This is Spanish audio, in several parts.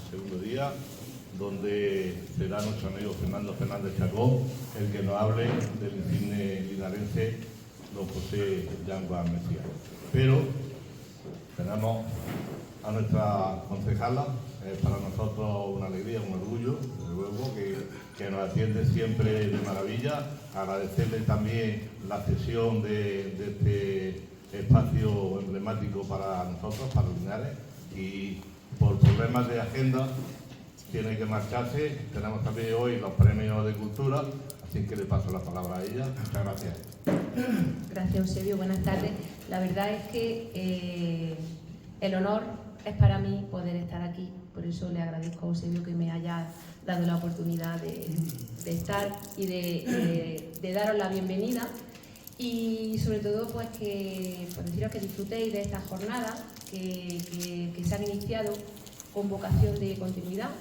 segundo día, donde será nuestro amigo Fernando Fernández Chacón el que nos hable del insigne linarense don José Yanguas Mesías. Pero tenemos a nuestra concejala, para nosotros una alegría, un orgullo, desde luego, que nos atiende siempre de maravilla. Agradecerle también la cesión de este espacio emblemático para nosotros, para Linares, y por problemas de agenda tiene que marcharse. Tenemos también hoy los premios de cultura, así que le paso la palabra a ella. Muchas gracias. Gracias, Eusebio. Buenas tardes. La verdad es que el honor es para mí poder estar aquí. Por eso le agradezco a Eusebio que me haya dado la oportunidad de estar y de daros la bienvenida. Y sobre todo, pues deciros que disfrutéis de esta jornada que se han iniciado con vocación de continuidad,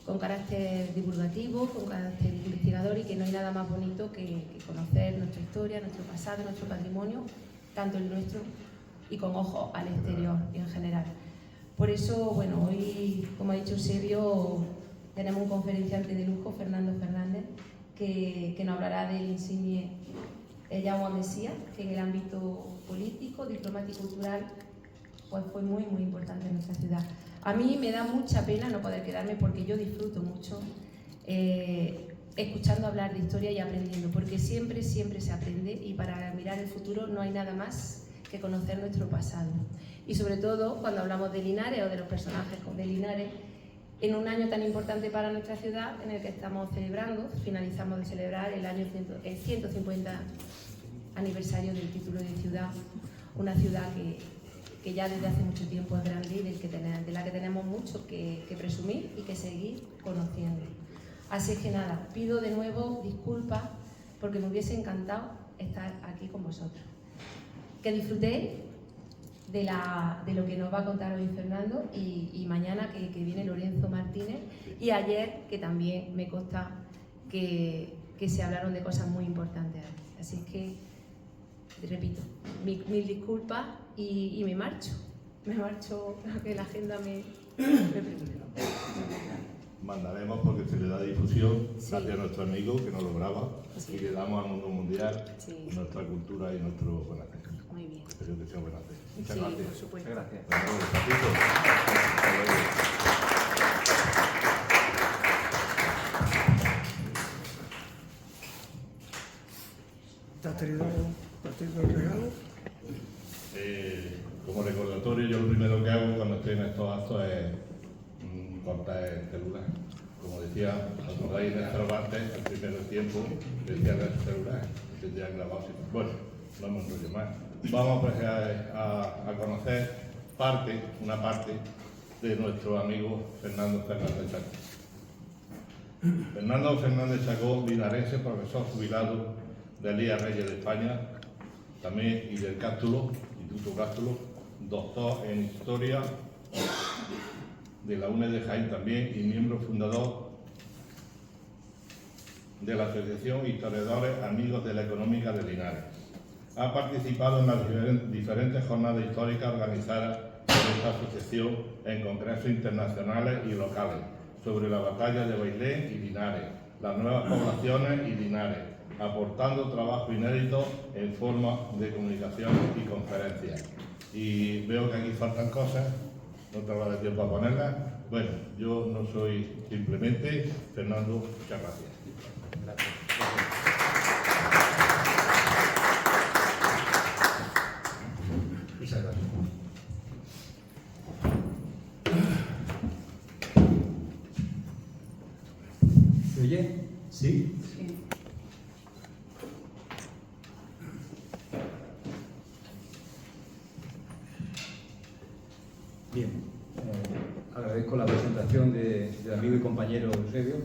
con carácter divulgativo, con carácter investigador, y que no hay nada más bonito que conocer nuestra historia, nuestro pasado, nuestro patrimonio, tanto el nuestro y con ojo al exterior en general. Por eso, bueno, hoy, como ha dicho Eusebio, tenemos un conferenciante de lujo, Fernando Fernández, que nos hablará del insigne Yanguas Mesías, que en el ámbito político, diplomático y cultural pues fue muy, muy importante en nuestra ciudad. A mí me da mucha pena no poder quedarme, porque yo disfruto mucho escuchando hablar de historia y aprendiendo, porque siempre, siempre se aprende, y para mirar el futuro no hay nada más que conocer nuestro pasado. Y sobre todo cuando hablamos de Linares o de los personajes de Linares, en un año tan importante para nuestra ciudad, en el que estamos celebrando, finalizamos de celebrar el 150 aniversario del título de ciudad, una ciudad que ya desde hace mucho tiempo es grande y de la que tenemos mucho que presumir y que seguir conociendo. Así es que nada, pido de nuevo disculpas porque me hubiese encantado estar aquí con vosotros. Que disfrutéis de lo que nos va a contar hoy Fernando, y mañana que viene Lorenzo Martínez, y ayer, que también me consta que se hablaron de cosas muy importantes. Así es que, repito, mil disculpas y me marcho, que la agenda me Mandaremos porque se le da difusión, sí, gracias a nuestro amigo que nos lo graba, sí, y le damos al mundo mundial sí, nuestra cultura y nuestro buen hacer. muy bien. Espero que sea buen hacer. Muchas Sí, gracias. por supuesto. Muchas gracias. Bueno, un ratito. Hasta luego. ¿Te has traído el regalo? Como recordatorio, yo lo primero que hago cuando estoy en estos actos es cortar el celular. Como decía, acordáis de Cervantes, al primer tiempo, decía el celular, que tendría grabado. Bueno, no me enrollo más. Vamos a conocer una parte de nuestro amigo Fernando Fernández Chacón. Fernando Fernández Chacón, linarense, profesor jubilado de Elías Reyes de España, también y del Cástulo, Instituto Cástulo, doctor en Historia de la UNED de Jaén también, y miembro fundador de la Asociación Historiadores Amigos de la Económica de Linares. Ha participado en las diferentes jornadas históricas organizadas por esta asociación en congresos internacionales y locales sobre la batalla de Bailén y Linares, las nuevas poblaciones y Linares, aportando trabajo inédito en forma de comunicación y conferencias. Y veo que aquí faltan cosas, no te va a dar tiempo a ponerlas. Bueno, yo no soy simplemente Fernando, muchas gracias. Gracias. Muchas gracias. ¿Se oye? ¿Sí? Sí. Bien. Agradezco la presentación del amigo y compañero Eusebio.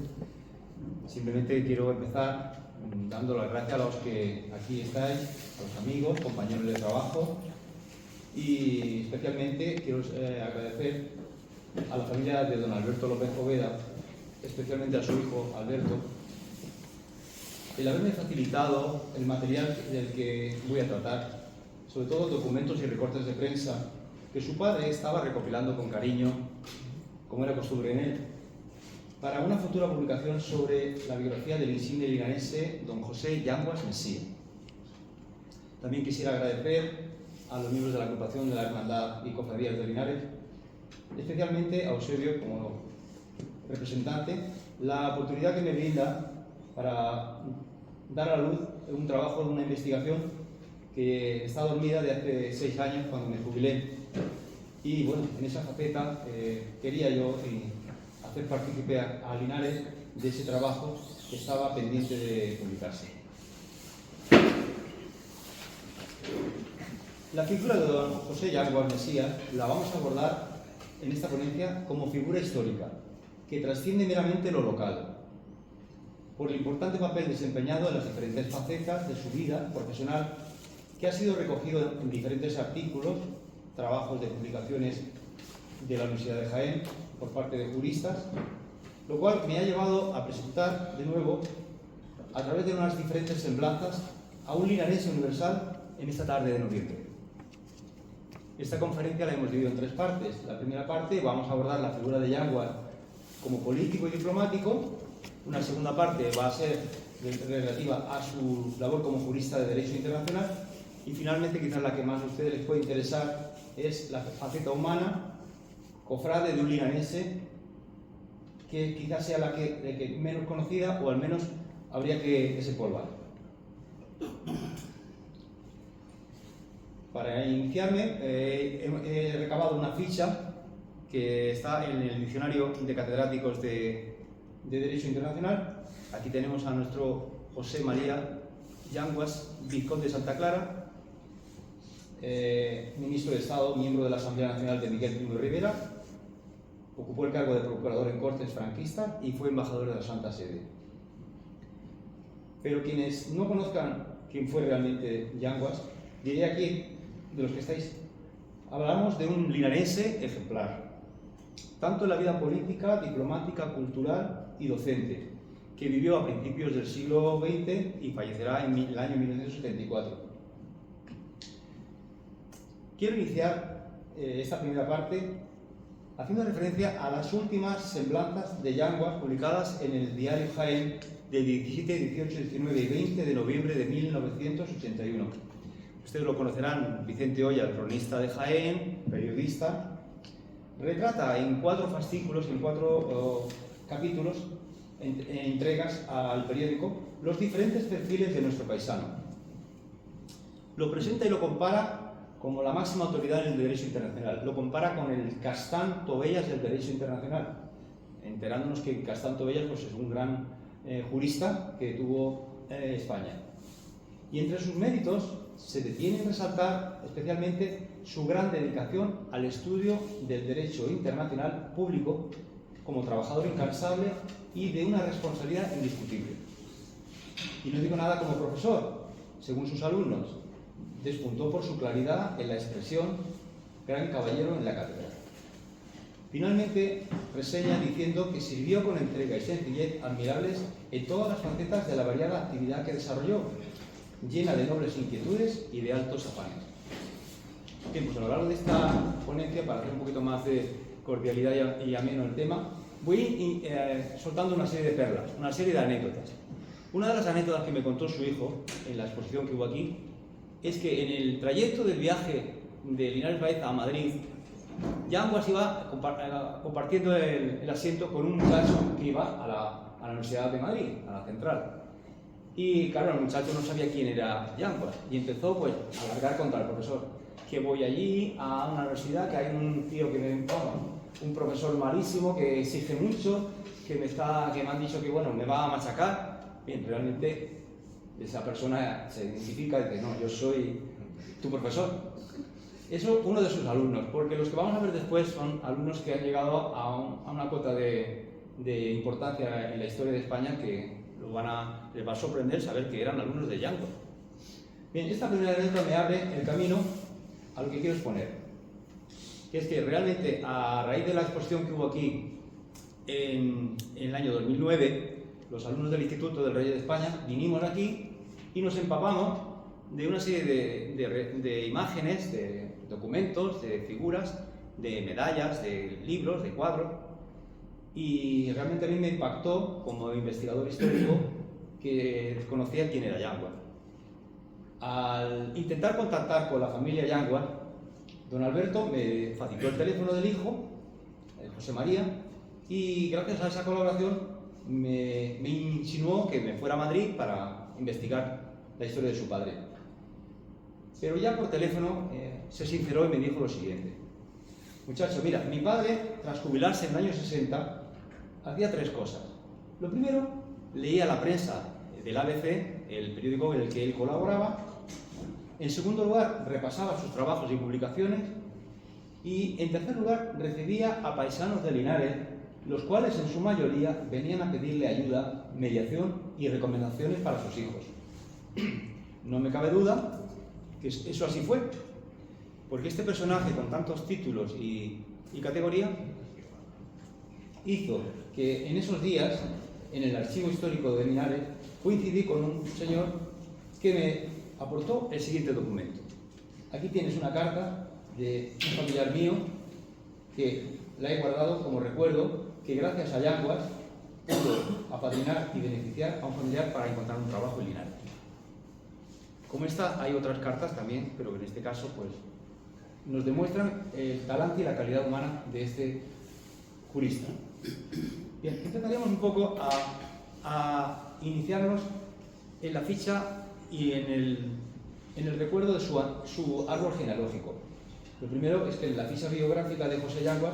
Simplemente quiero empezar dando las gracias a los que aquí estáis, a los amigos, compañeros de trabajo, y especialmente quiero agradecer a la familia de don Alberto López Poveda, especialmente a su hijo Alberto, el haberme facilitado el material del que voy a tratar, sobre todo documentos y recortes de prensa que su padre estaba recopilando con cariño como era costumbre en él, para una futura publicación sobre la biografía del insigne linarense don José Yanguas Mesía. También quisiera agradecer a los miembros de la agrupación de la Hermandad y Cofradías de Linares, especialmente a Eusebio como representante, la oportunidad que me brinda para dar a la luz un trabajo, una investigación que está dormida de hace 6 años cuando me jubilé. Y bueno, en esa faceta quería yo hacer partícipe a Linares de ese trabajo que estaba pendiente de publicarse. La figura de don José Yanguas Mesía la vamos a abordar en esta ponencia como figura histórica, que trasciende meramente lo local, por el importante papel desempeñado en las diferentes facetas de su vida profesional, que ha sido recogido en diferentes artículos, trabajos de publicaciones de la Universidad de Jaén por parte de juristas, lo cual me ha llevado a presentar de nuevo, a través de unas diferentes semblanzas, a un linarense universal en esta tarde de noviembre. Esta conferencia la hemos dividido en 3 partes. La primera parte vamos a abordar la figura de Yanguas como político y diplomático. Una segunda parte va a ser relativa a su labor como jurista de Derecho Internacional. Y finalmente, quizás la que más a ustedes les puede interesar, es la faceta humana, cofrade de un linarense, que quizás sea la que menos conocida, o al menos habría que desempolvar. Para iniciarme, he recabado una ficha que está en el diccionario de catedráticos de Derecho Internacional. Aquí tenemos a nuestro José María Yanguas, vizconde de Santa Clara, ministro de Estado, miembro de la Asamblea Nacional de Miguel Primo de Rivera, ocupó el cargo de procurador en Cortes franquistas y fue embajador de la Santa Sede. Pero quienes no conozcan quién fue realmente Yanguas, diré aquí, de los que estáis, hablamos de un linarense ejemplar, tanto en la vida política, diplomática, cultural y docente, que vivió a principios del siglo XX y fallecerá en el año 1974. Quiero iniciar esta primera parte haciendo referencia a las últimas semblanzas de Yanguas publicadas en el diario Jaén del 17, 18, 19 y 20 de noviembre de 1981. Ustedes lo conocerán, Vicente Oya, el cronista de Jaén, periodista, retrata en 4 fascículos, en 4 capítulos, entregas al periódico, los diferentes perfiles de nuestro paisano. Lo presenta y lo compara como la máxima autoridad en el derecho internacional. Lo compara con el Castán Tobellas del derecho internacional, enterándonos que Castán Tobellas pues, es un gran jurista que tuvo España. Y entre sus méritos se detiene en resaltar especialmente su gran dedicación al estudio del derecho internacional público como trabajador incansable y de una responsabilidad indiscutible. Y no digo nada como profesor, según sus alumnos, despuntó por su claridad en la expresión gran caballero en la cátedra. Finalmente, reseña diciendo que sirvió con entrega y sencillez admirables en todas las facetas de la variada actividad que desarrolló, llena de nobles inquietudes y de altos afanes. Bien, pues a lo largo de esta ponencia, para hacer un poquito más de cordialidad y ameno el tema, voy soltando una serie de perlas, una serie de anécdotas. Una de las anécdotas que me contó su hijo en la exposición que hubo aquí es que en el trayecto del viaje de Linares Baeza a Madrid, Yanguas iba compartiendo el asiento con un muchacho que iba a la Universidad de Madrid, a la Central. Y claro, el muchacho no sabía quién era Yanguas y empezó pues, a alargar contra el profesor. Que voy allí a una universidad, que hay un tío que un profesor malísimo, que exige mucho, que me han dicho que bueno, me va a machacar. Bien, realmente esa persona se identifica y dice, no, yo soy tu profesor. Eso uno de sus alumnos, porque los que vamos a ver después son alumnos que han llegado a una cota de importancia en la historia de España que les va a sorprender saber que eran alumnos de Yanguas. Bien, esta primera anécdota me abre el camino a lo que quiero exponer, que es que realmente a raíz de la exposición que hubo aquí en el año 2009, los alumnos del Instituto del Rey de España vinimos aquí y nos empapamos de una serie de imágenes, de documentos, de figuras, de medallas, de libros, de cuadros, y realmente a mí me impactó como investigador histórico que conocía quién era Yanguas. Al intentar contactar con la familia Yanguas, don Alberto me facilitó el teléfono del hijo, José María, y gracias a esa colaboración me insinuó que me fuera a Madrid para investigar la historia de su padre. Pero ya por teléfono se sinceró y me dijo lo siguiente: muchacho, mira, mi padre, tras jubilarse en el año 60, hacía 3 cosas. Lo primero, leía la prensa del ABC, el periódico en el que él colaboraba. En segundo lugar, repasaba sus trabajos y publicaciones. Y en tercer lugar, recibía a paisanos de Linares, los cuales en su mayoría venían a pedirle ayuda, mediación y recomendaciones para sus hijos. No me cabe duda que eso así fue, porque este personaje con tantos títulos y categoría hizo que en esos días, en el archivo histórico de Linares, coincidí con un señor que me aportó el siguiente documento. Aquí tienes una carta de un familiar mío que la he guardado como recuerdo, que gracias a Yanguas pudo apadrinar y beneficiar a un familiar para encontrar un trabajo en Linares. Como esta, hay otras cartas también, pero en este caso pues, nos demuestran el talante y la calidad humana de este jurista. Bien, empezaríamos un poco a iniciarnos en la ficha y en el recuerdo de su árbol genealógico. Lo primero es que en la ficha biográfica de José Yanguas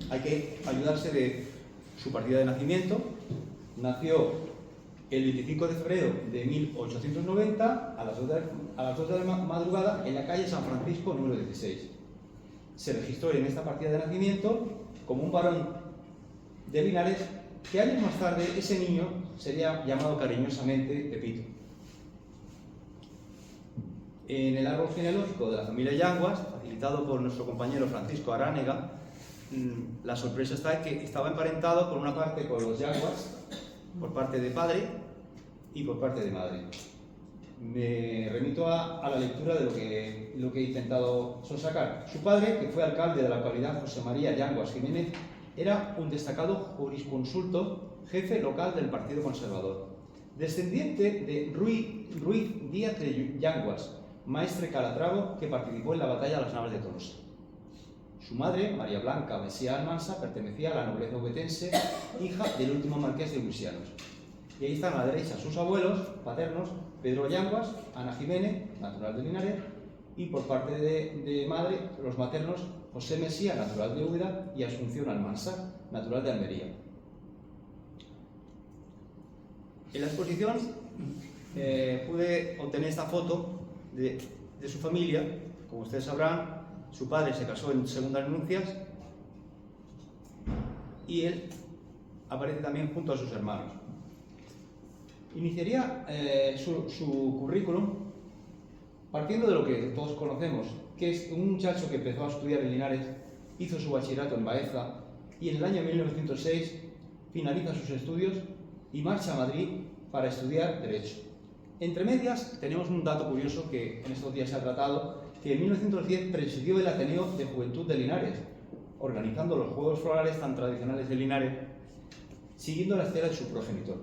hay que ayudarse de su partida de nacimiento. Nació el 25 de febrero de 1890 a las 2 de la madrugada en la calle San Francisco número 16. Se registró en esta partida de nacimiento como un varón de Linares, que años más tarde ese niño sería llamado cariñosamente Pepito. En el árbol genealógico de la familia Yanguas, facilitado por nuestro compañero Francisco Aránega, la sorpresa está en que estaba emparentado por una parte con los Yanguas, por parte de padre y por parte de madre. Me remito a la lectura de lo que he intentado sonsacar. Su padre, que fue alcalde de la localidad José María Yanguas Jiménez, era un destacado jurisconsulto, jefe local del Partido Conservador. Descendiente de Ruiz Díaz de Yanguas, maestre Calatravo, que participó en la batalla de las Navas de Tolosa. Su madre, María Blanca Mesía Almansa, pertenecía a la nobleza obetense, hija del último marqués de Huisianos. Y ahí están a la derecha sus abuelos paternos, Pedro Yanguas, Ana Jiménez, natural de Linares, y por parte de madre, los maternos, José Mesía, natural de Úbeda, y Asunción Almansa, natural de Almería. En la exposición pude obtener esta foto de su familia. Como ustedes sabrán, su padre se casó en segundas nupcias y él aparece también junto a sus hermanos. Iniciaría su currículum partiendo de lo que todos conocemos, que es un muchacho que empezó a estudiar en Linares, hizo su bachillerato en Baeza y en el año 1906 finaliza sus estudios y marcha a Madrid para estudiar Derecho. Entre medias tenemos un dato curioso que en estos días se ha tratado, que en 1910 presidió el Ateneo de Juventud de Linares, organizando los Juegos Florales tan tradicionales de Linares, siguiendo la estela de su progenitor.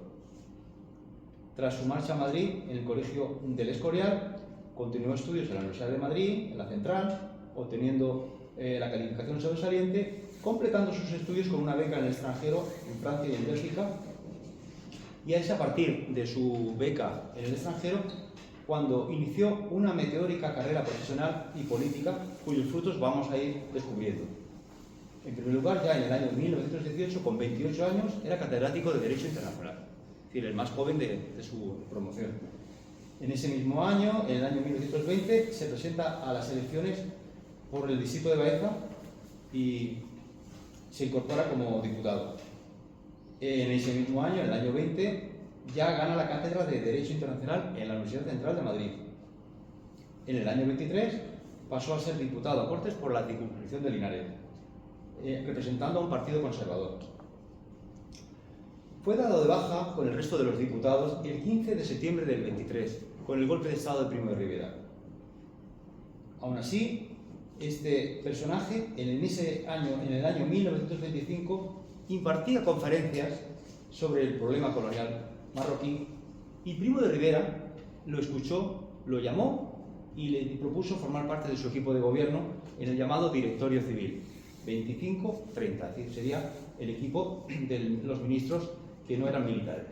Tras su marcha a Madrid, en el Colegio del Escorial, continuó estudios en la Universidad de Madrid, en la Central, obteniendo la calificación sobresaliente, completando sus estudios con una beca en el extranjero, en Francia y en Bélgica. Y es a partir de su beca en el extranjero cuando inició una meteórica carrera profesional y política cuyos frutos vamos a ir descubriendo. En primer lugar, ya en el año 1918, con 28 años, era catedrático de Derecho Internacional, es decir, el más joven de su promoción. En ese mismo año, en el año 1920, se presenta a las elecciones por el distrito de Baeza y se incorpora como diputado. En ese mismo año, en el año 20, ya gana la cátedra de Derecho Internacional en la Universidad Central de Madrid. En el año 23 pasó a ser diputado a Cortes por la circunscripción de Linares, representando a un partido conservador. Fue dado de baja con el resto de los diputados el 15 de septiembre del 23, con el golpe de Estado de Primo de Rivera. Aún así, este personaje, en el año 1925, impartía conferencias sobre el problema colonial marroquí y Primo de Rivera lo escuchó, lo llamó y le propuso formar parte de su equipo de gobierno en el llamado Directorio Civil 25-30, es decir, sería el equipo de los ministros que no eran militares.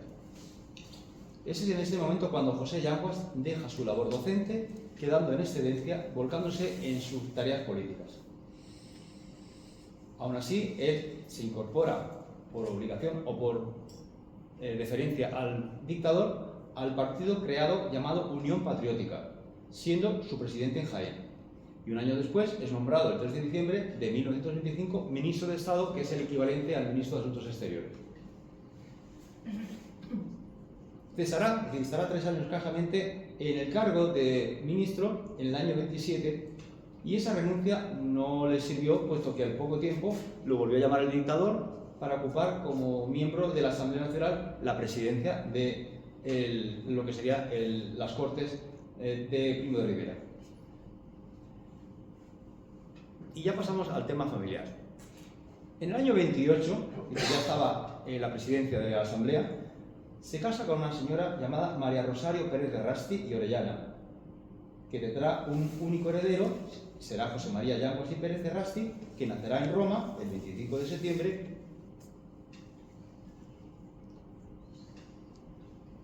Ese es en este momento cuando José Yanguas deja su labor docente, quedando en excedencia, volcándose en sus tareas políticas. Aún así, él se incorpora por obligación o por deferencia al dictador al partido creado llamado Unión Patriótica, siendo su presidente en Jaén. Y un año después es nombrado el 3 de diciembre de 1925 ministro de Estado, que es el equivalente al ministro de Asuntos Exteriores. Cesará, que estará 3 años escasamente en el cargo de ministro en el año 27, y esa renuncia no le sirvió, puesto que al poco tiempo lo volvió a llamar el dictador para ocupar como miembro de la Asamblea Nacional la presidencia de lo que serían las Cortes de Primo de Rivera. Y ya pasamos al tema familiar. En el año 28, que ya estaba en la presidencia de la Asamblea, se casa con una señora llamada María Rosario Pérez de Rasti y Orellana, que tendrá un único heredero, será José María Yanguas y Pérez de Rasti, que nacerá en Roma el 25 de septiembre.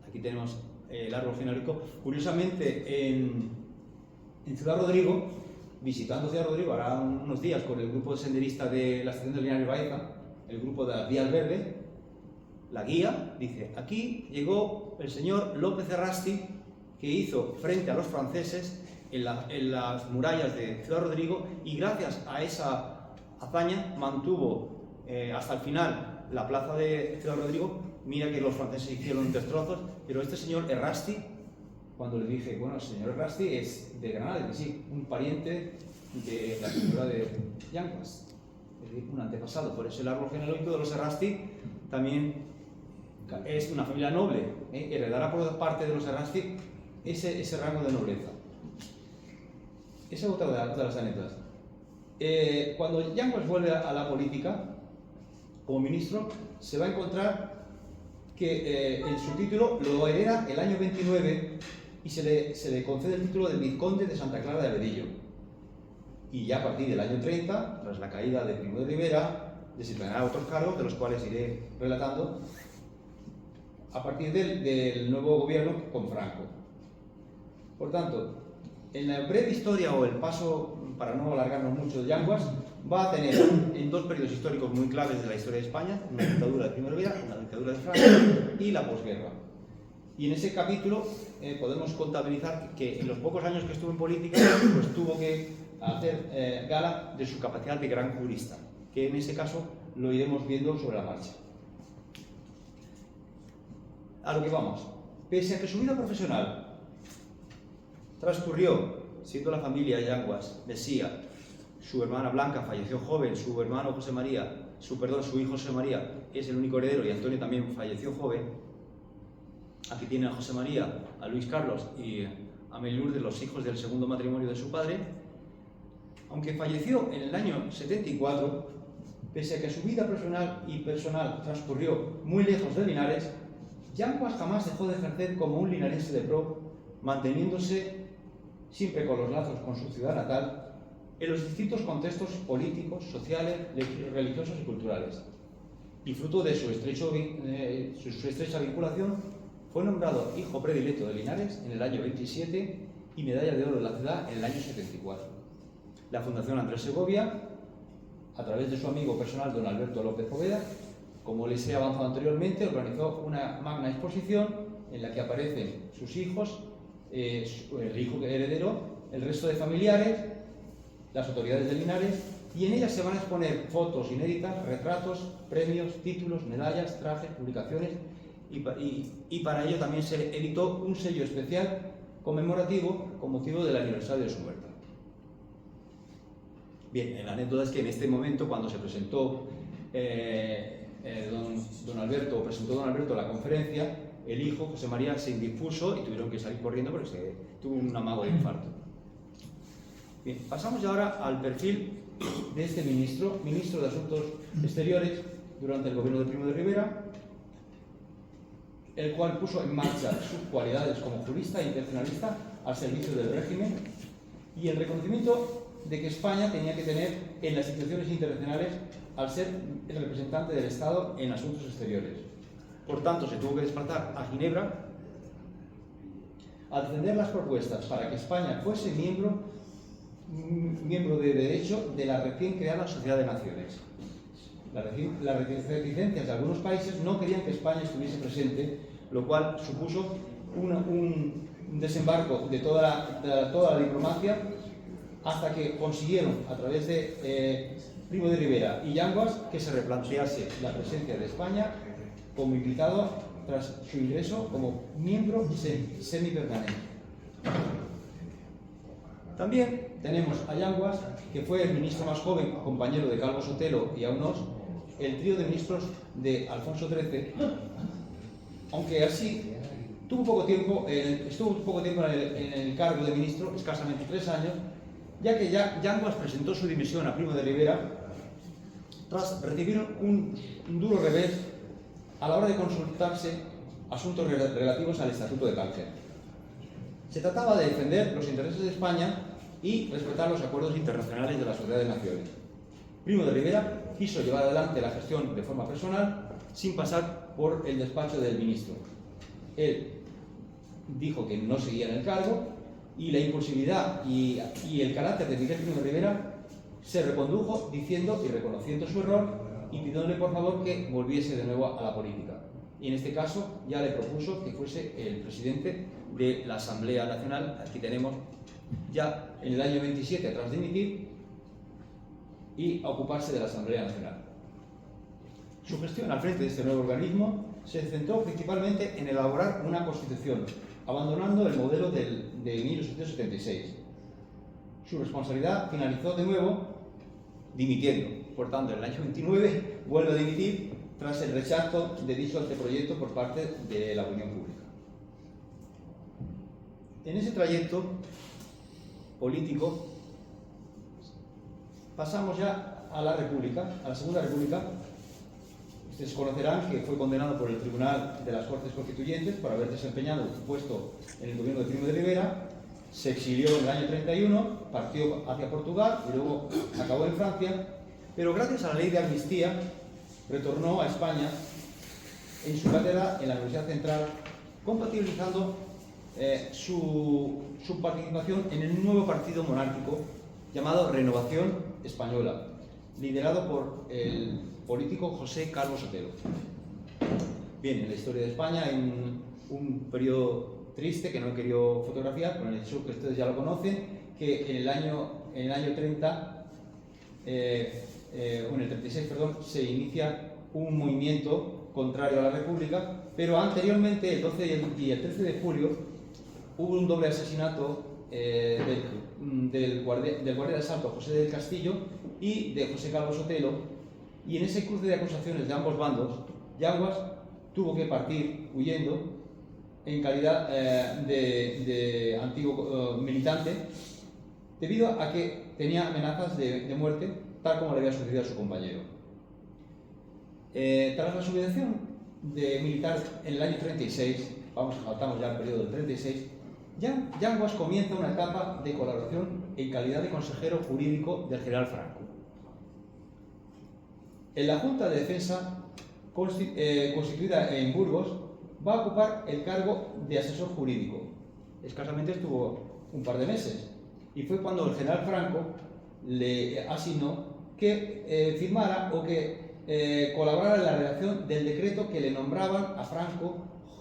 Aquí tenemos el árbol genealógico. Curiosamente, en Ciudad Rodrigo, visitando Ciudad Rodrigo, hará unos días con el grupo senderista de la estación de Linares Baeza, el grupo de las Vías Verdes, la guía dice: aquí llegó el señor López de Rasti, que hizo frente a los franceses en las murallas de Ciudad Rodrigo, y gracias a esa hazaña mantuvo hasta el final la plaza de Ciudad Rodrigo. Mira que los franceses hicieron destrozos, pero este señor Errasti, cuando le dije, bueno, el señor Errasti es de Granada, es decir, un pariente de la cultura de Yanguas, es decir, un antepasado. Por eso el árbol genealógico de los Errasti también es una familia noble, heredará por parte de los Errasti ese rango de nobleza. Esa es otra de las anécdotas. Cuando Yanguas vuelve a la política como ministro, se va a encontrar que en su título lo hereda el año 29 y se le concede el título de vizconde de Santa Clara de Abedillo. Y ya a partir del año 30, tras la caída de Primo de Rivera, desempeñará otros cargos, de los cuales iré relatando, a partir del nuevo gobierno con Franco. Por tanto, en la breve historia o el paso, para no alargarnos mucho, de Yanguas, va a tener en dos periodos históricos muy claves de la historia de España: una dictadura de Primo de Rivera, una dictadura de Franco y la posguerra. Y en ese capítulo podemos contabilizar que en los pocos años que estuvo en política, pues tuvo que hacer gala de su capacidad de gran jurista, que en ese caso lo iremos viendo sobre la marcha. A lo que vamos. Pese a que su vida profesional transcurrió siendo la familia Yanguas Mesía, su hermana Blanca falleció joven, su hermano José María, su hijo José María es el único heredero, y Antonio también falleció joven. Aquí tiene a José María, a Luis Carlos y a Mary Lourdes, los hijos del segundo matrimonio de su padre. Aunque falleció en el año 74, pese a que su vida profesional y personal transcurrió muy lejos de Linares, Yanguas jamás dejó de ejercer como un linarense de pro, manteniéndose siempre con los lazos con su ciudad natal en los distintos contextos políticos, sociales, religiosos y culturales. Y fruto de su estrecha vinculación, fue nombrado hijo predilecto de Linares en el año 27 y medalla de oro de la ciudad en el año 74. La Fundación Andrés Segovia, a través de su amigo personal don Alberto López Poveda, como les he avanzado anteriormente, organizó una magna exposición en la que aparecen sus hijos, el hijo heredero, el resto de familiares, las autoridades de Linares, y en ellas se van a exponer fotos inéditas, retratos, premios, títulos, medallas, trajes, publicaciones, y para ello también se editó un sello especial conmemorativo con motivo del aniversario de su muerte. Bien, la anécdota es que en este momento, cuando se presentó don Alberto la conferencia, el hijo, José María, se indispuso y tuvieron que salir corriendo porque se tuvo un amago de infarto. Bien, pasamos ya ahora al perfil de este ministro de Asuntos Exteriores, durante el gobierno de Primo de Rivera, el cual puso en marcha sus cualidades como jurista e internacionalista al servicio del régimen y el reconocimiento de que España tenía que tener en las instituciones internacionales al ser el representante del Estado en asuntos exteriores. Por tanto, se tuvo que desplazar a Ginebra a defender las propuestas para que España fuese miembro de derecho de la recién creada Sociedad de Naciones. Las reticencias de algunos países no querían que España estuviese presente, lo cual supuso un desembarco de toda la diplomacia hasta que consiguieron, a través de Primo de Rivera y Yanguas, que se replantease la presencia de España como invitado tras su ingreso como miembro semipermanente. También tenemos a Yanguas, que fue el ministro más joven, compañero de Calvo Sotelo y Aunós, el trío de ministros de Alfonso XIII, aunque así estuvo poco tiempo en el cargo de ministro, escasamente 3 años, ya que Yanguas presentó su dimisión a Primo de Rivera tras recibir un duro revés a la hora de consultarse asuntos relativos al Estatuto de Cárcel. Se trataba de defender los intereses de España y respetar los acuerdos internacionales de la Sociedad de Naciones. Primo de Rivera quiso llevar adelante la gestión de forma personal sin pasar por el despacho del ministro. Él dijo que no seguía en el cargo y la impulsividad y el carácter de Miguel Primo de Rivera se recondujo diciendo y reconociendo su error y pidiéndole por favor que volviese de nuevo a la política. Y en este caso ya le propuso que fuese el presidente de la Asamblea Nacional. Aquí tenemos ya en el año 27 tras dimitir y a ocuparse de la Asamblea Nacional. Su gestión al frente de este nuevo organismo se centró principalmente en elaborar una constitución, abandonando el modelo de 1876. Su responsabilidad finalizó de nuevo dimitiendo. Por tanto, en el año 29 vuelve a dimitir tras el rechazo de dicho anteproyecto por parte de la opinión pública. En ese trayecto político pasamos ya a la República, a la Segunda República. Ustedes conocerán que fue condenado por el Tribunal de las Cortes Constituyentes por haber desempeñado un puesto en el gobierno de Primo de Rivera. Se exilió en el año 31, partió hacia Portugal y luego acabó en Francia, pero gracias a la ley de amnistía retornó a España en su cátedra en la Universidad Central, compatibilizando su participación en el nuevo partido monárquico llamado Renovación Española, liderado por el político José Calvo Sotelo. Bien, en la historia de España hay un periodo triste que no he querido fotografiar, con el hecho que ustedes ya lo conocen, que en el año 30, en el 36, perdón, se inicia un movimiento contrario a la República, pero anteriormente, el 12 y el 13 de julio, hubo un doble asesinato del guardia de asalto José del Castillo y de José Calvo Sotelo, y en ese cruce de acusaciones de ambos bandos, Yanguas tuvo que partir huyendo en calidad de antiguo militante, debido a que tenía amenazas de muerte, tal como le había sucedido a su compañero. Tras la sublevación de militar en el año 36, saltamos ya al periodo del 36, Yanguas comienza una etapa de colaboración en calidad de consejero jurídico del general Franco. En la Junta de Defensa, constituida en Burgos, va a ocupar el cargo de asesor jurídico. Escasamente estuvo un par de meses, y fue cuando el general Franco le asignó que firmara o que colaborara en la redacción del decreto que le nombraban a Franco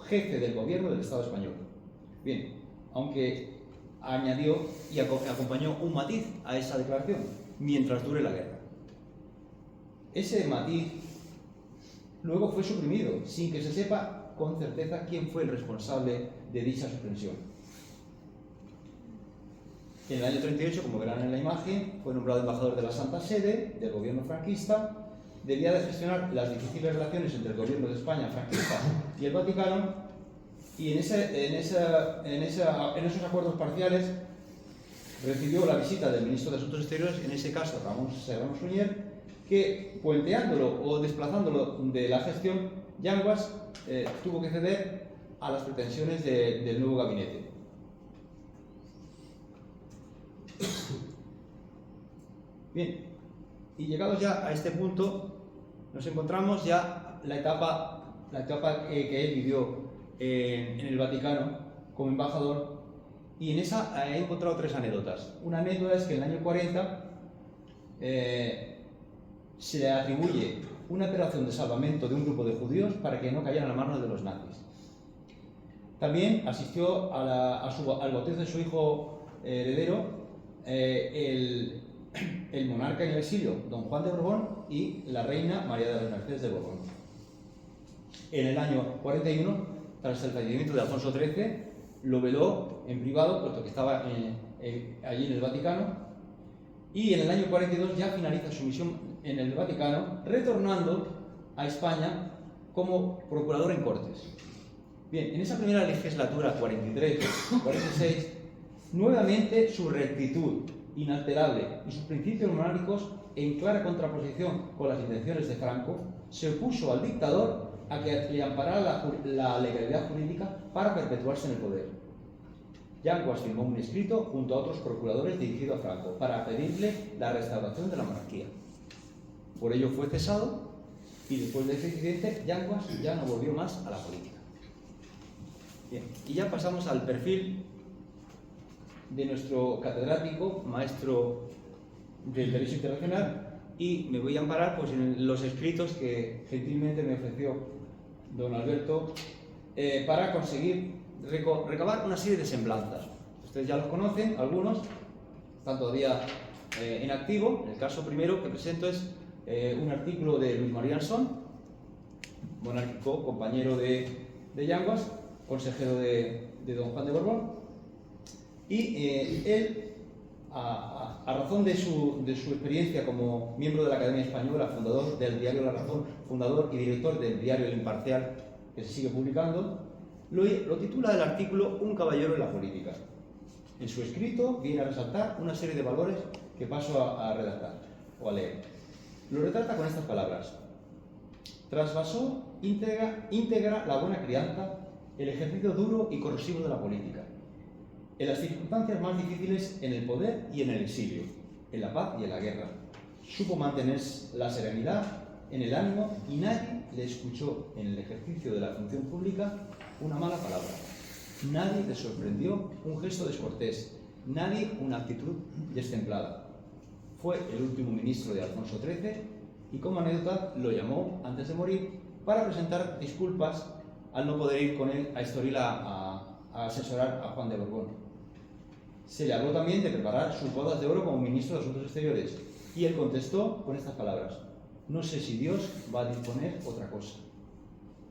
jefe del gobierno del Estado español. Bien, aunque añadió y acompañó un matiz a esa declaración: mientras dure la guerra. Ese matiz luego fue suprimido, sin que se sepa con certeza quién fue el responsable de dicha suspensión. En el año 38, como verán en la imagen, fue nombrado embajador de la Santa Sede, del gobierno franquista. Debía de gestionar las difíciles relaciones entre el gobierno de España franquista y el Vaticano, y en esos acuerdos parciales recibió la visita del ministro de Asuntos Exteriores, en ese caso Ramón Serrano Suñer, que, puenteándolo o desplazándolo de la gestión, Yanguas tuvo que ceder a las pretensiones del nuevo gabinete. Bien, y llegados ya a este punto, nos encontramos ya la etapa que él vivió en el Vaticano como embajador, y en esa he encontrado 3 anécdotas. Una anécdota es que en el año 40 se le atribuye una operación de salvamento de un grupo de judíos para que no cayeran a manos de los nazis. También asistió al bautizo de su hijo heredero el monarca en el exilio, don Juan de Borbón, y la reina María de las Mercedes de Borbón. En el año 41, tras el fallecimiento de Alfonso XIII, lo veló en privado, puesto que estaba allí en el Vaticano, y en el año 42 ya finaliza su misión en el Vaticano, retornando a España como procurador en Cortes. Bien, en esa primera legislatura, 43-46, nuevamente su rectitud inalterable y sus principios monárquicos, en clara contraposición con las intenciones de Franco, se opuso al dictador a que le amparara la legalidad jurídica para perpetuarse en el poder. Yanguas firmó un escrito junto a otros procuradores dirigido a Franco para pedirle la restauración de la monarquía. Por ello fue cesado y después de ese incidente Yanguas ya no volvió más a la política. Bien, y ya pasamos al perfil de nuestro catedrático, maestro del Derecho Internacional, y me voy a amparar pues, en los escritos que gentilmente me ofreció don Alberto para conseguir recabar una serie de semblanzas. Ustedes ya los conocen, algunos están todavía en activo. El caso primero que presento es un artículo de Luis María Ansón, monárquico, compañero de Yanguas, consejero de don Juan de Borbón, y él, a razón de su experiencia como miembro de la Academia Española, fundador del diario La Razón, fundador y director del diario El Imparcial, que se sigue publicando, lo titula el artículo Un caballero en la política. En su escrito viene a resaltar una serie de valores que paso a redactar o a leer. Lo retrata con estas palabras: trasvasó íntegra la buena crianza, el ejercicio duro y corrosivo de la política, en las circunstancias más difíciles, en el poder y en el exilio, en la paz y en la guerra. Supo mantener la serenidad en el ánimo y nadie le escuchó en el ejercicio de la función pública una mala palabra. Nadie le sorprendió un gesto descortés, nadie una actitud destemplada. Fue el último ministro de Alfonso XIII y como anécdota lo llamó antes de morir para presentar disculpas al no poder ir con él a Estoril a asesorar a Juan de Borbón. Se le habló también de preparar sus bodas de oro como ministro de Asuntos Exteriores y él contestó con estas palabras: no sé si Dios va a disponer otra cosa.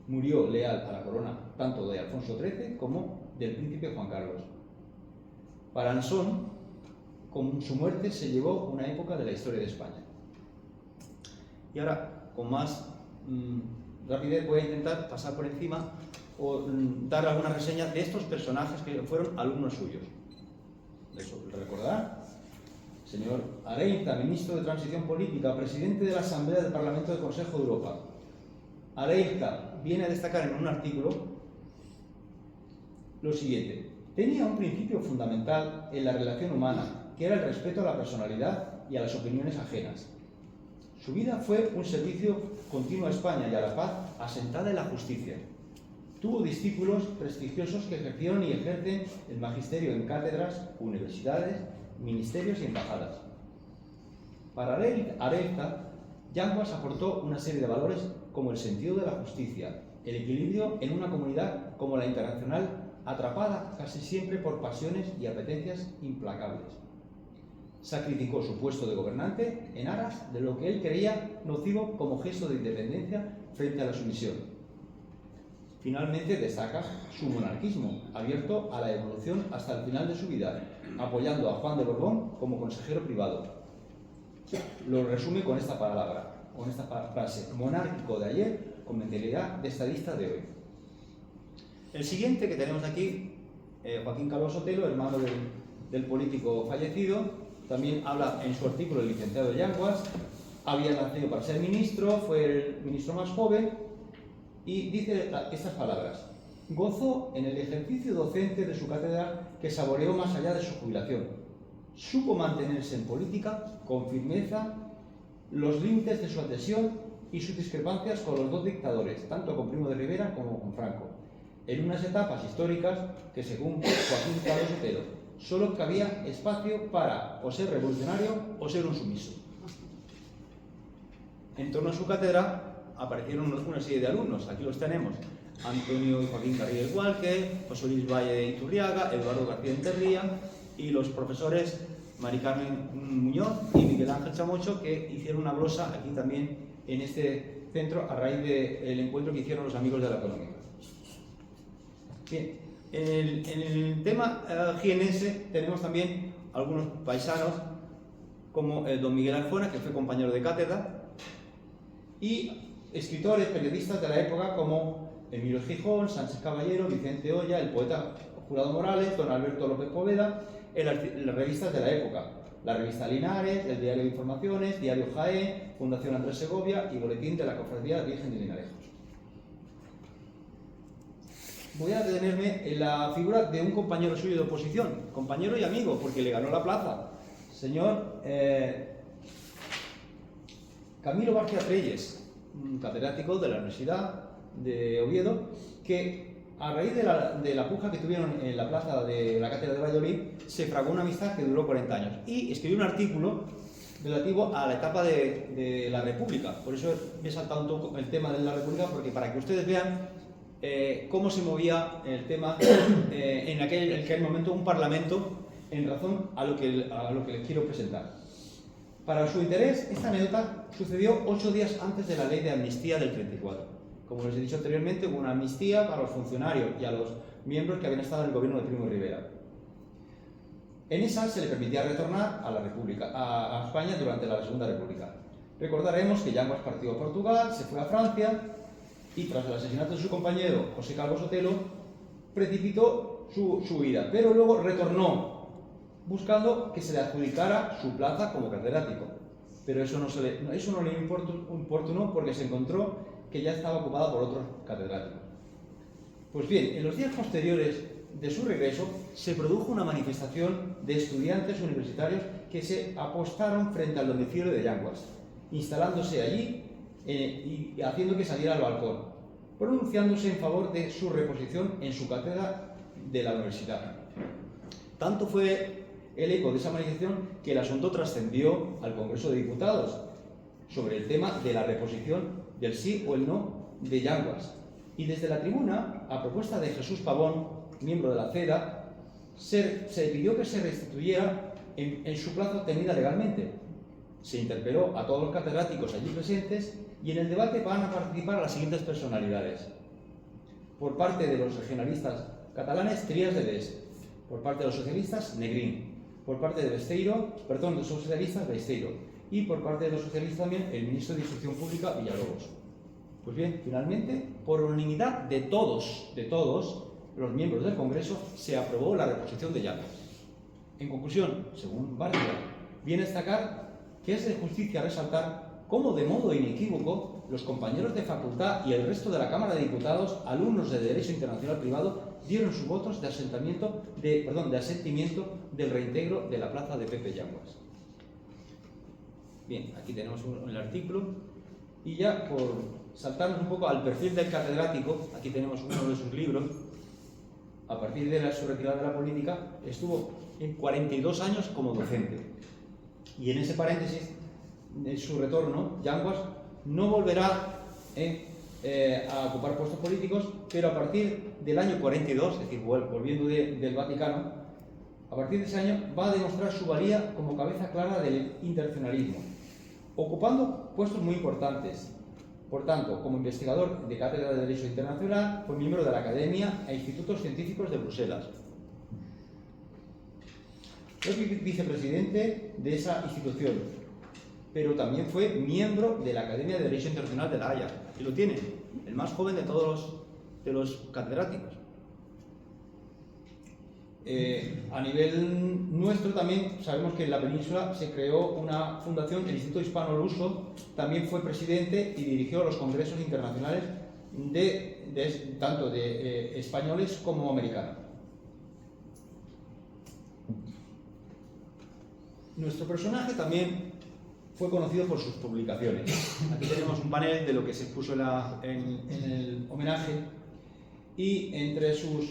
Murió leal a la corona tanto de Alfonso XIII como del príncipe Juan Carlos. Para Ansón, con su muerte se llevó una época de la historia de España. Y ahora, con más rapidez, voy a intentar pasar por encima o dar alguna reseña de estos personajes que fueron alumnos suyos. Recordarán, señor Areinza, ministro de Transición Política, presidente de la Asamblea del Parlamento del Consejo de Europa. Areinza viene a destacar en un artículo lo siguiente: tenía un principio fundamental en la relación humana, que era el respeto a la personalidad y a las opiniones ajenas. Su vida fue un servicio continuo a España y a la paz, asentada en la justicia. Tuvo discípulos prestigiosos que ejercieron y ejercen el magisterio en cátedras, universidades, ministerios y embajadas. Para Areinza, Yanguas aportó una serie de valores como el sentido de la justicia, el equilibrio en una comunidad como la internacional, atrapada casi siempre por pasiones y apetencias implacables. Sacrificó su puesto de gobernante en aras de lo que él creía nocivo como gesto de independencia frente a la sumisión. Finalmente destaca su monarquismo, abierto a la evolución hasta el final de su vida, apoyando a Juan de Borbón como consejero privado. Lo resume con esta palabra, con esta frase: monárquico de ayer, con mentalidad de estadista de hoy. El siguiente que tenemos aquí, Joaquín Calvo Sotelo, hermano del político fallecido, también habla en su artículo el licenciado Yanguas había nacido para ser ministro, fue el ministro más joven, y dice estas palabras: gozó en el ejercicio docente de su cátedra que saboreó más allá de su jubilación. Supo mantenerse en política con firmeza los límites de su adhesión y sus discrepancias con los dos dictadores, tanto con Primo de Rivera como con Franco, en unas etapas históricas que, según Joaquín Carlos Otero, solo cabía espacio para o ser revolucionario o ser un sumiso. En torno a su cátedra aparecieron una serie de alumnos, aquí los tenemos: Antonio y Joaquín Carrillo Gualque, José Luis Valle de Iturriaga, Eduardo García Enterría, y los profesores Mari Carmen Muñoz y Miguel Ángel Chamocho, que hicieron una glosa aquí también en este centro a raíz del encuentro que hicieron los amigos de la económica. Bien, en el tema jienense tenemos también algunos paisanos como el don Miguel Arjona, que fue compañero de cátedra, y escritores, periodistas de la época como Emilio Gijón, Sánchez Caballero, Vicente Oya, el poeta Jurado Morales, don Alberto López Poveda, en las revistas de la época: la revista Linares, el Diario de Informaciones, Diario Jaén, Fundación Andrés Segovia y Boletín de la Cofradía Virgen de Linarejos. Voy a detenerme en la figura de un compañero suyo de oposición, compañero y amigo, porque le ganó la plaza, señor Camilo García Trelles, un catedrático de la Universidad de Oviedo, que a raíz de la puja que tuvieron en la plaza de la Cátedra de Valladolid, se fraguó una amistad que duró 40 años y escribió un artículo relativo a la etapa de la República. Por eso me he saltado un poco el tema de la República, porque para que ustedes vean cómo se movía el tema en aquel momento un parlamento, en razón a lo que les quiero presentar. Para su interés, esta anécdota sucedió 8 días antes de la ley de amnistía del 34. Como les he dicho anteriormente, hubo una amnistía para los funcionarios y a los miembros que habían estado en el gobierno de Primo de Rivera. En esa se le permitía retornar a la República, a España durante la Segunda República. Recordaremos que Yanguas partió a Portugal, se fue a Francia y tras el asesinato de su compañero José Calvo Sotelo, precipitó su huida, pero luego retornó buscando que se le adjudicara su plaza como catedrático. Pero eso no le importunó, porque se encontró que ya estaba ocupada por otros catedráticos. Pues bien, en los días posteriores de su regreso se produjo una manifestación de estudiantes universitarios que se apostaron frente al domicilio de Yanguas, instalándose allí y haciendo que saliera al balcón, pronunciándose en favor de su reposición en su cátedra de la universidad. Tanto fue el eco de esa manifestación que el asunto trascendió al Congreso de Diputados sobre el tema de la reposición del sí o el no de Yanguas. Y desde la tribuna, a propuesta de Jesús Pavón, miembro de la CEDA, se pidió que se restituyera en su plazo tenida legalmente. Se interpeló a todos los catedráticos allí presentes y en el debate van a participar las siguientes personalidades. Por parte de los regionalistas catalanes, Trías de Des. Por parte de los socialistas, Negrín. Por parte de los socialistas, Besteiro. Y por parte de los socialistas también, el ministro de Instrucción Pública, Villalobos. Pues bien, finalmente, por unanimidad de todos los miembros del Congreso, se aprobó la reposición de Yanguas. En conclusión, según Barcia, viene a destacar que es de justicia resaltar cómo de modo inequívoco los compañeros de facultad y el resto de la Cámara de Diputados, alumnos de Derecho Internacional Privado, dieron sus votos de asentimiento del reintegro de la plaza de Pepe Yanguas. Bien, aquí tenemos el artículo y ya por saltarnos un poco al perfil del catedrático, aquí tenemos uno de sus libros. A partir de su retirada de la política estuvo en 42 años como docente y en ese paréntesis, en su retorno, Yanguas no volverá a ocupar puestos políticos, pero a partir del año 42, es decir, volviendo del Vaticano, a partir de ese año va a demostrar su valía como cabeza clara del internacionalismo, ocupando puestos muy importantes. Por tanto, como investigador de Cátedra de Derecho Internacional, fue miembro de la Academia e Institutos Científicos de Bruselas. Fue vicepresidente de esa institución, pero también fue miembro de la Academia de Derecho Internacional de La Haya. Y lo tiene, el más joven de todos los catedráticos. A nivel nuestro también sabemos que en la península se creó una fundación, el Instituto Hispano-Luso, también fue presidente y dirigió los congresos internacionales tanto de españoles como americanos. Nuestro personaje también fue conocido por sus publicaciones. Aquí tenemos un panel de lo que se expuso en el homenaje, y entre sus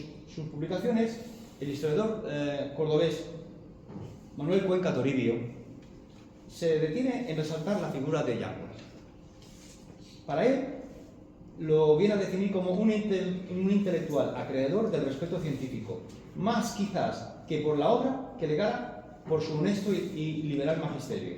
publicaciones, el historiador cordobés Manuel Cuenca Toribio se detiene en resaltar la figura de Yanguas. Para él, lo viene a definir como un intelectual acreedor del respeto científico, más quizás que por la obra que legara por su honesto y liberal magisterio.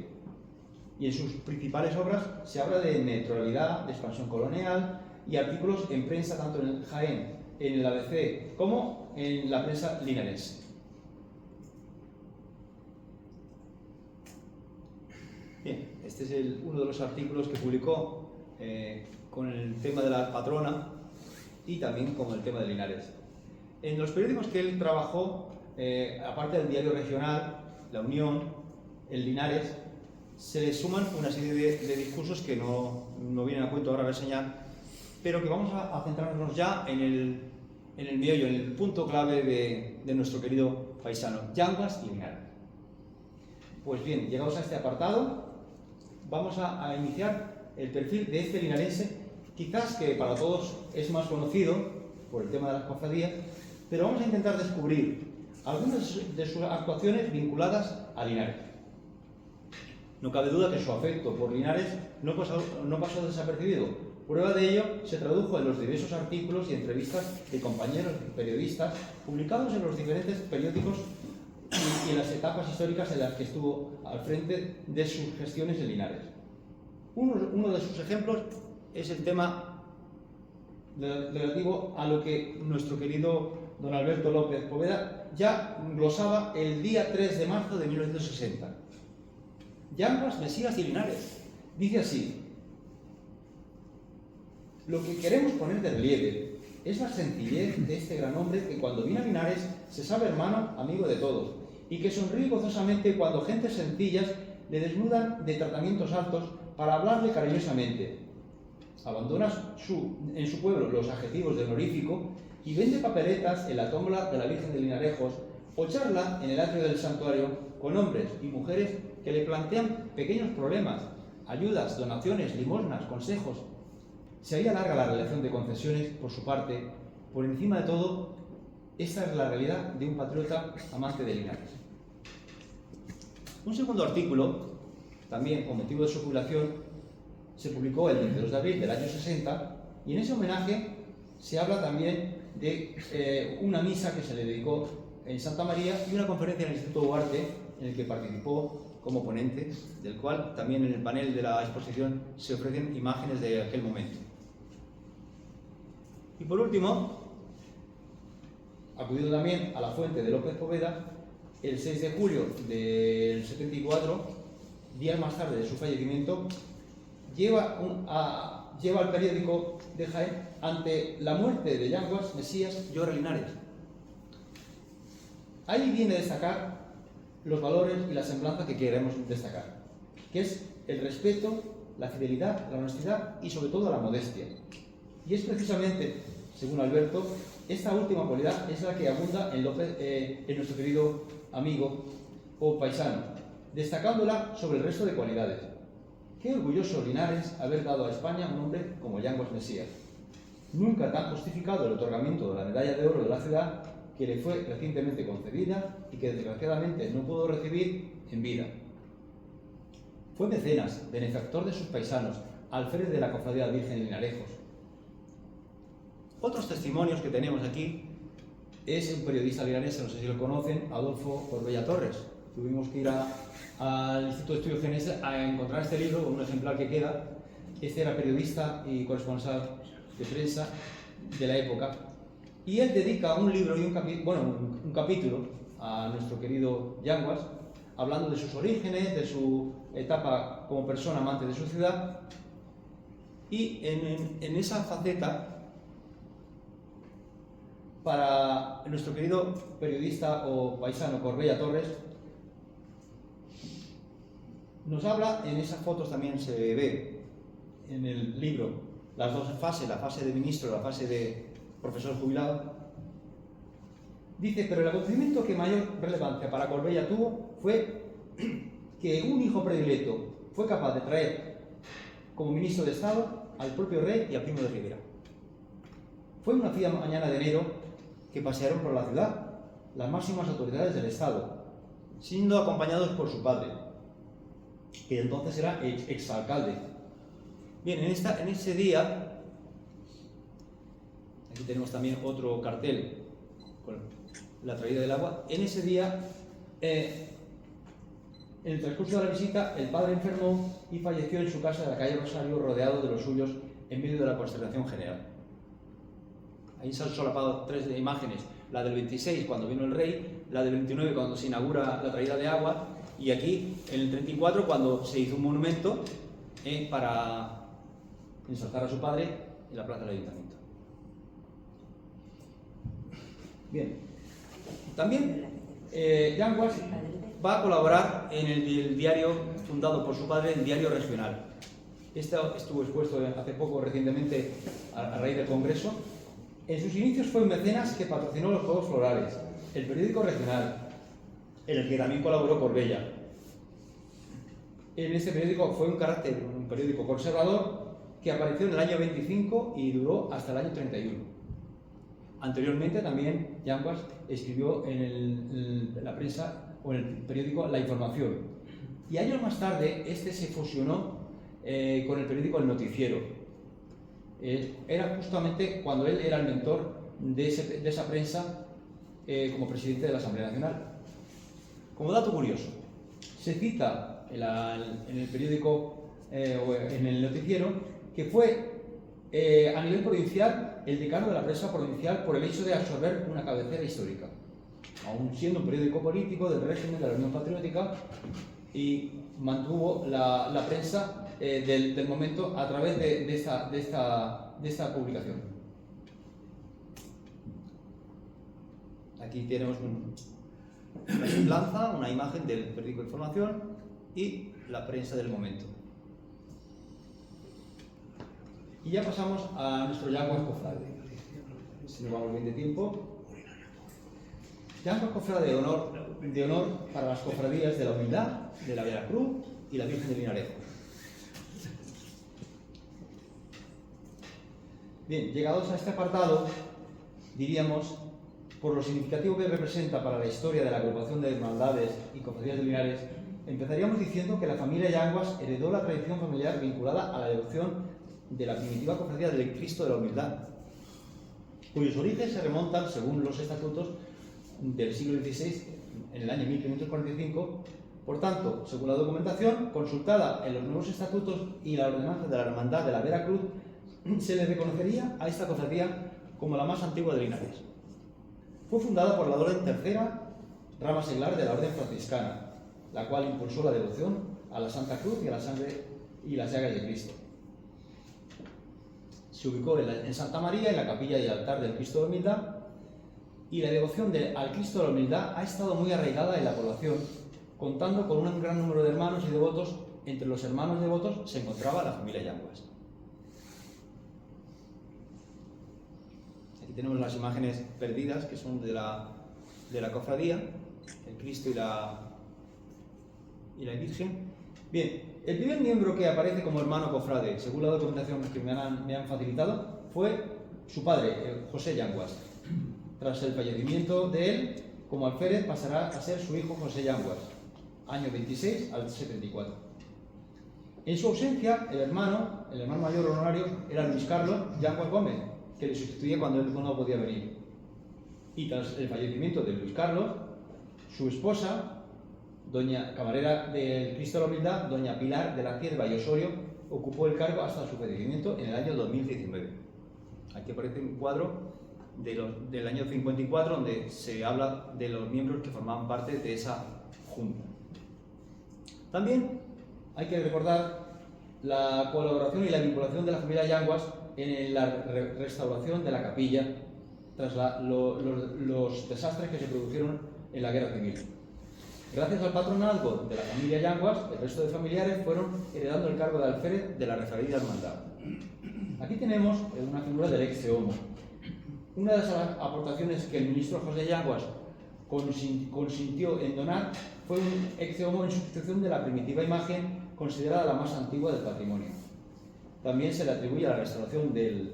Y en sus principales obras se habla de neutralidad, de expansión colonial y artículos en prensa tanto en el Jaén, en el ABC, como en la prensa linarense. Bien, este es uno de los artículos que publicó con el tema de la patrona y también con el tema de Linares. En los periódicos que él trabajó, aparte del diario regional, La Unión, el Linares, se le suman una serie de discursos que no vienen a cuento ahora a reseñar, pero que vamos a centrarnos ya en el meollo, en el punto clave de nuestro querido paisano, Yanguas y Linares. Pues bien, llegados a este apartado, vamos a iniciar el perfil de este linarense, quizás que para todos es más conocido por el tema de las cofradías, pero vamos a intentar descubrir algunas de sus actuaciones vinculadas a Linares. No cabe duda que su afecto por Linares no pasó desapercibido. Prueba de ello se tradujo en los diversos artículos y entrevistas de compañeros periodistas publicados en los diferentes periódicos y en las etapas históricas en las que estuvo al frente de sus gestiones en Linares. Uno de sus ejemplos es el tema relativo a lo que nuestro querido don Alberto López Poveda ya glosaba el día 3 de marzo de 1960. Yanguas, Mesías y Linares. Dice así: lo que queremos poner de relieve es la sencillez de este gran hombre que cuando viene a Linares se sabe hermano, amigo de todos, y que sonríe gozosamente cuando gentes sencillas le desnudan de tratamientos altos para hablarle cariñosamente. Abandona en su pueblo los adjetivos de honorífico y vende papeletas en la tómbola de la Virgen de Linarejos o charla en el atrio del santuario con hombres y mujeres que le plantean pequeños problemas, ayudas, donaciones, limosnas, consejos. Se haría larga la relación de concesiones por su parte. Por encima de todo, esta es la realidad de un patriota amante de Linares. Un segundo artículo, también con motivo de su jubilación, se publicó el 22 de abril del año 60, y en ese homenaje se habla también de una misa que se le dedicó en Santa María y una conferencia en el Instituto Duarte en el que participó como ponente, del cual también en el panel de la exposición se ofrecen imágenes de aquel momento. Y por último, acudido también a la fuente de López Poveda, el 6 de julio del 74, días más tarde de su fallecimiento, lleva al periódico de Jaén: ante la muerte de Yanguas, Mesías, llora Linares. Ahí viene a destacar los valores y la semblanza que queremos destacar, que es el respeto, la fidelidad, la honestidad y sobre todo la modestia. Y es precisamente, según Alberto, esta última cualidad es la que abunda en nuestro querido amigo o paisano, destacándola sobre el resto de cualidades. Qué orgulloso Linares haber dado a España un hombre como Yanguas Mesías. Nunca tan justificado el otorgamiento de la medalla de oro de la ciudad, que le fue recientemente concedida y que desgraciadamente no pudo recibir en vida. Fue mecenas, benefactor de sus paisanos, alférez de la Cofradía Virgen de Linarejos. Otros testimonios que tenemos aquí es un periodista linarense, no sé si lo conocen, Adolfo Corbella Torres. Tuvimos que ir al Instituto de Estudios Geneses a encontrar este libro, un ejemplar que queda. Este era periodista y corresponsal de prensa de la época. Y él dedica un libro y un capítulo a nuestro querido Yanguas, hablando de sus orígenes, de su etapa como persona amante de su ciudad. Y en esa faceta para nuestro querido periodista o paisano Corbella Torres, nos habla, en esas fotos también se ve en el libro las dos fases, la fase de ministro y la fase de profesor jubilado. Dice, pero el acontecimiento que mayor relevancia para Corbella tuvo fue que un hijo predilecto fue capaz de traer como ministro de Estado al propio rey y a Primo de Rivera. Fue una fría mañana de enero que pasearon por la ciudad las máximas autoridades del Estado, siendo acompañados por su padre, que entonces era exalcalde. Bien, en ese día, aquí tenemos también otro cartel con la traída del agua. En ese día, en el transcurso de la visita, el padre enfermó y falleció en su casa de la calle Rosario, rodeado de los suyos, en medio de la consternación general. Ahí se han solapado tres imágenes: la del 26, cuando vino el rey; la del 29, cuando se inaugura la traída de agua; y aquí, en el 34, cuando se hizo un monumento para ensalzar a su padre en la plaza del ayuntamiento. Bien, también Yanguas va a colaborar en el diario fundado por su padre, el Diario Regional. Esto estuvo expuesto hace poco, recientemente, a raíz del Congreso. En sus inicios fue un mecenas que patrocinó los Juegos Florales, el periódico regional, en el que también colaboró Corbella. En este periódico fue un periódico conservador que apareció en el año 25 y duró hasta el año 31. Anteriormente también Yanguas escribió en la prensa o en el periódico La Información. Y años más tarde este se fusionó con el periódico El Noticiero. Era justamente cuando él era el mentor de esa prensa como presidente de la Asamblea Nacional. Como dato curioso, se cita en el periódico o en el noticiero que fue a nivel provincial el decano de la prensa provincial por el hecho de absorber una cabecera histórica, aún siendo un periódico político del régimen de la Unión Patriótica, y mantuvo la prensa del momento a través de esta publicación. Aquí tenemos una semblanza, una imagen del periódico de Información y la prensa del momento. Y ya pasamos a nuestro Yanguas Cofrade. Si nos vamos bien de tiempo. Yanguas Cofrade de honor para las cofradías de la Humildad, de la Veracruz y la Virgen de Linarejo. Bien, llegados a este apartado, diríamos, por lo significativo que representa para la historia de la agrupación de hermandades y cofradías de Linares, empezaríamos diciendo que la familia Yanguas heredó la tradición familiar vinculada a la devoción de la primitiva cofradía del Cristo de la Humildad, cuyos orígenes se remontan, según los estatutos del siglo XVI, en el año 1545. Por tanto, según la documentación consultada en los nuevos estatutos y la ordenanza de la Hermandad de la Veracruz, se le reconocería a esta cofradía como la más antigua de Linares. Fue fundada por la Orden Tercera, rama seglar de la Orden Franciscana, la cual impulsó la devoción a la Santa Cruz y a la sangre y las llagas de Cristo. Se ubicó en Santa María, en la capilla y altar del Cristo de la Humildad, y la devoción al Cristo de la Humildad ha estado muy arraigada en la población, contando con un gran número de hermanos y devotos. Entre los hermanos devotos se encontraba la familia Yanguas. Aquí tenemos las imágenes perdidas, que son de la cofradía, el Cristo y la Virgen. Bien, el primer miembro que aparece como hermano cofrade, según la documentación que me han facilitado, fue su padre, José Yanguas. Tras el fallecimiento de él, como alférez pasará a ser su hijo José Yanguas, año 26 al 74. En su ausencia, el hermano mayor honorario era Luis Carlos Yanguas Gómez, que le sustituía cuando él no podía venir. Y tras el fallecimiento de Luis Carlos, su esposa, doña camarera del Cristo de la Humildad, doña Pilar de la Cierva y Osorio, ocupó el cargo hasta su fallecimiento en el año 2019. Aquí aparece un cuadro del año 54 donde se habla de los miembros que formaban parte de esa junta. También hay que recordar la colaboración y la vinculación de la familia Yanguas en la restauración de la capilla tras los desastres que se produjeron en la Guerra Civil. Gracias al patronazgo de la familia Yanguas, el resto de familiares fueron heredando el cargo de alférez de la referida hermandad. Aquí tenemos una figura del ex homo. Una de las aportaciones que el ministro José Yanguas consintió en donar fue un ex homo en sustitución de la primitiva imagen considerada la más antigua del patrimonio. También se le atribuye a la restauración del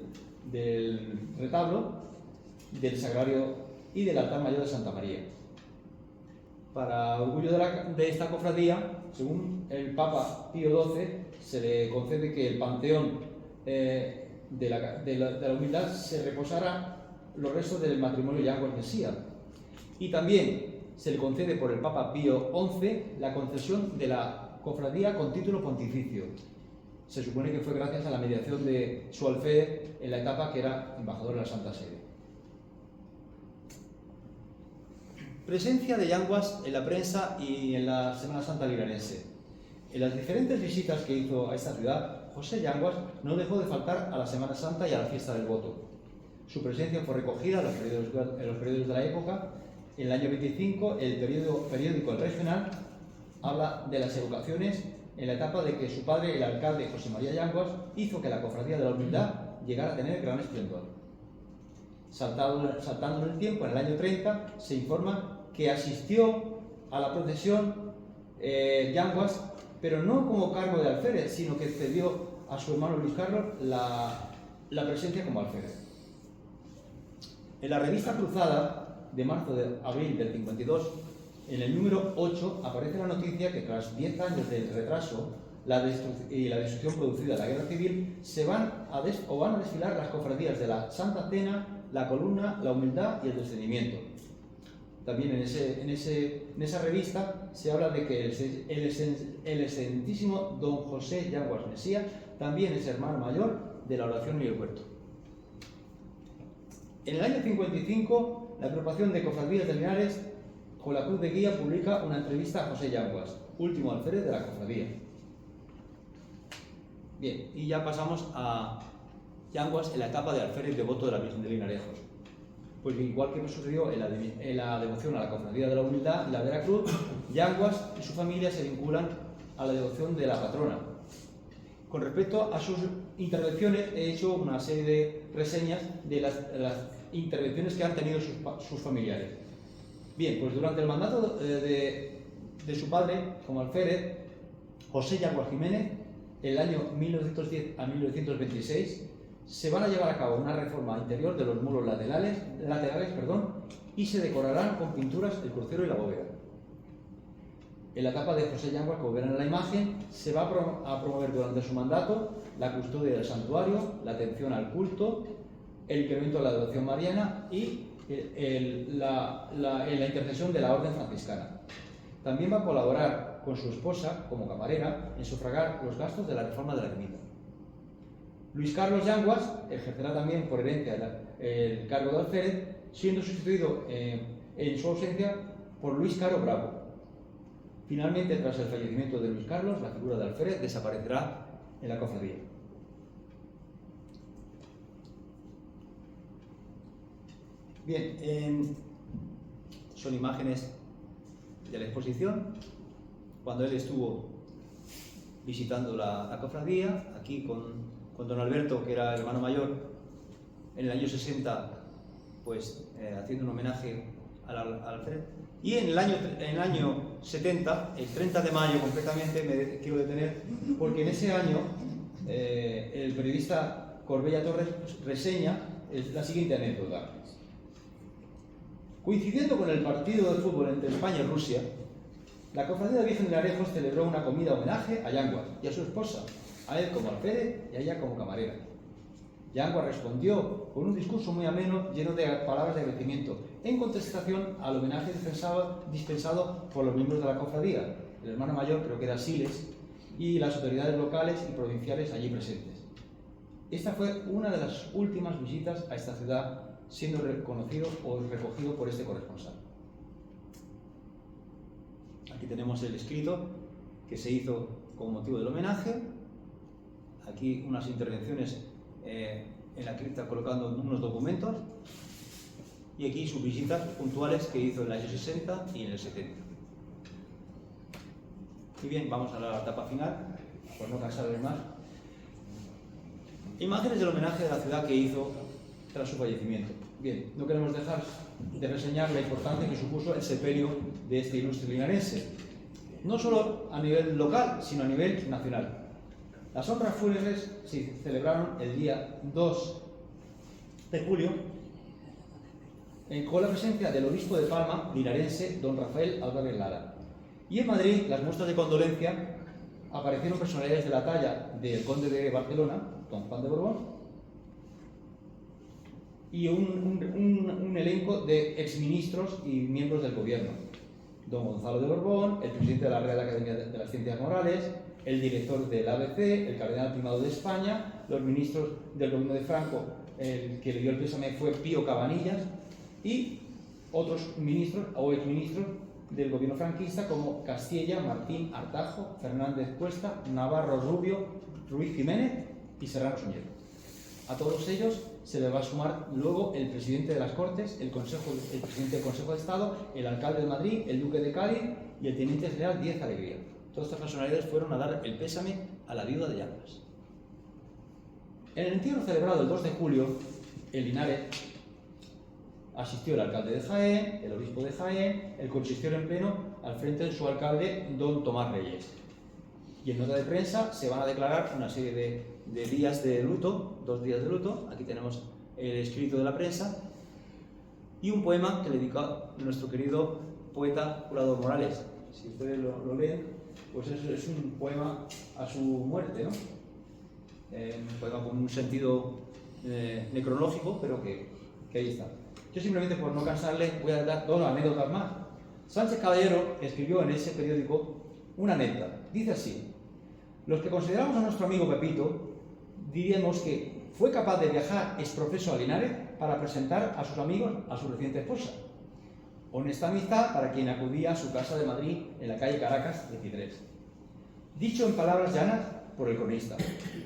retablo, del sagrario y del altar mayor de Santa María. Para orgullo de esta cofradía, según el Papa Pío XII, se le concede que el panteón de la humildad se reposara los restos del matrimonio Yanguas-Mesía. Y también se le concede por el Papa Pío XI la concesión de la cofradía con título pontificio. Se supone que fue gracias a la mediación de su alférez en la etapa que era embajador de la Santa Sede. Presencia de Yanguas en la prensa y en la Semana Santa linarense. En las diferentes visitas que hizo a esta ciudad, José Yanguas no dejó de faltar a la Semana Santa y a la fiesta del voto. Su presencia fue recogida en los periódicos de la época. En el año 25, el periódico El Regional habla de las evocaciones en la etapa de que su padre, el alcalde José María Yanguas, hizo que la cofradía de la humildad llegara a tener gran esplendor. Saltando en el tiempo, en el año 30, se informa que asistió a la procesión Yanguas, pero no como cargo de alférez, sino que cedió a su hermano Luis Carlos la presencia como alférez. En la revista Cruzada de marzo-abril del 52, en el número 8, aparece la noticia que tras 10 años del retraso y la destrucción producida en la Guerra Civil, van a desfilar las cofradías de la Santa Cena, la Columna, la Humildad y el Descendimiento. También en esa revista se habla de que el excelentísimo don José Yanguas Mesía también es hermano mayor de la Oración y el Huerto. En el año 55, la agrupación de cofradías de Linares, con la Cruz de Guía, publica una entrevista a José Yanguas, último alférez de la cofradía. Bien, y ya pasamos a Yanguas en la etapa de alférez devoto de la Virgen de Linarejos. Pues igual que sucedió en la devoción a la Cofradía de la Humildad y la Veracruz, Yanguas y su familia se vinculan a la devoción de la patrona. Con respecto a sus intervenciones, he hecho una serie de reseñas de las intervenciones que han tenido sus familiares. Bien, pues durante el mandato de su padre como alférez, José Yanguas Jiménez, en el año 1910 a 1926, se van a llevar a cabo una reforma interior de los muros laterales, y se decorarán con pinturas el crucero y la bóveda. En la etapa de José Yanguas, como verán en la imagen, se va a promover durante su mandato la custodia del santuario, la atención al culto, el incremento de la devoción mariana y la intercesión de la orden franciscana. También va a colaborar con su esposa como camarera en sufragar los gastos de la reforma de la ermita. Luis Carlos Yanguas ejercerá también por herencia el cargo de alférez, siendo sustituido en su ausencia por Luis Caro Bravo. Finalmente, tras el fallecimiento de Luis Carlos, la figura de alférez desaparecerá en la cofradía. Bien, son imágenes de la exposición cuando él estuvo visitando la cofradía, aquí con don Alberto, que era el hermano mayor, en el año 60, pues haciendo un homenaje al alférez. Y en el año 70, el 30 de mayo concretamente, me quiero detener, porque en ese año el periodista Corbella Torres reseña la siguiente anécdota. Coincidiendo con el partido de fútbol entre España y Rusia, la Cofradía de Virgen de Linarejos celebró una comida homenaje a Yanguas y a su esposa, a él como alférez y a ella como camarera. Yanguas respondió con un discurso muy ameno, lleno de palabras de agradecimiento, en contestación al homenaje dispensado por los miembros de la cofradía, el hermano mayor, creo que era Siles, y las autoridades locales y provinciales allí presentes. Esta fue una de las últimas visitas a esta ciudad, siendo reconocido o recogido por este corresponsal. Aquí tenemos el escrito que se hizo con motivo del homenaje. Aquí unas intervenciones en la cripta colocando unos documentos. y aquí sus visitas puntuales que hizo en el año 60 y en el 70. Muy bien, vamos a la etapa final, por no cansarles más. Imágenes del homenaje de la ciudad que hizo tras su fallecimiento. Bien, no queremos dejar de reseñar la importancia que supuso el sepelio de este ilustre linarense, no solo a nivel local, sino a nivel nacional. Las honras fúnebres se celebraron el día 2 de julio con la presencia del obispo de Palma, linarense, don Rafael Álvarez Lara. Y en Madrid, las muestras de condolencia aparecieron personalidades de la talla del conde de Barcelona, don Juan de Borbón, y un elenco de exministros y miembros del gobierno. Don Gonzalo de Borbón, el presidente de la Real Academia de las Ciencias Morales, el director del ABC, el cardenal primado de España, los ministros del gobierno de Franco, el que le dio el pésame fue Pío Cabanillas, y otros ministros o exministros del gobierno franquista como Castilla, Martín Artajo, Fernández Cuesta, Navarro Rubio, Ruiz Jiménez y Serrano Suñero. A todos ellos se les va a sumar luego el presidente de las Cortes, el presidente del Consejo de Estado, el alcalde de Madrid, el duque de Cádiz y el teniente general Díez Alegría. Todas estas personalidades fueron a dar el pésame a la viuda de Llamas. En el entierro celebrado el 2 de julio, en Linares, asistió el alcalde de Jaén, el obispo de Jaén, el consistorio en pleno, al frente de su alcalde, don Tomás Reyes. Y en nota de prensa se van a declarar una serie de días de luto, 2 días de luto. Aquí tenemos el escrito de la prensa y un poema que le dedicó nuestro querido poeta Jurador Morales. Si ustedes lo leen, pues es un poema a su muerte, ¿no? Un poema con un sentido necrológico, pero que ahí está. Yo simplemente, por no cansarle, voy a dar 2 anécdotas más. Sánchez Caballero escribió en ese periódico una anécdota. Dice así: los que consideramos a nuestro amigo Pepito, diríamos que fue capaz de viajar exprofeso a Linares para presentar a sus amigos a su reciente esposa. Honesta amistad para quien acudía a su casa de Madrid en la calle Caracas 23. Dicho en palabras llanas por el cronista,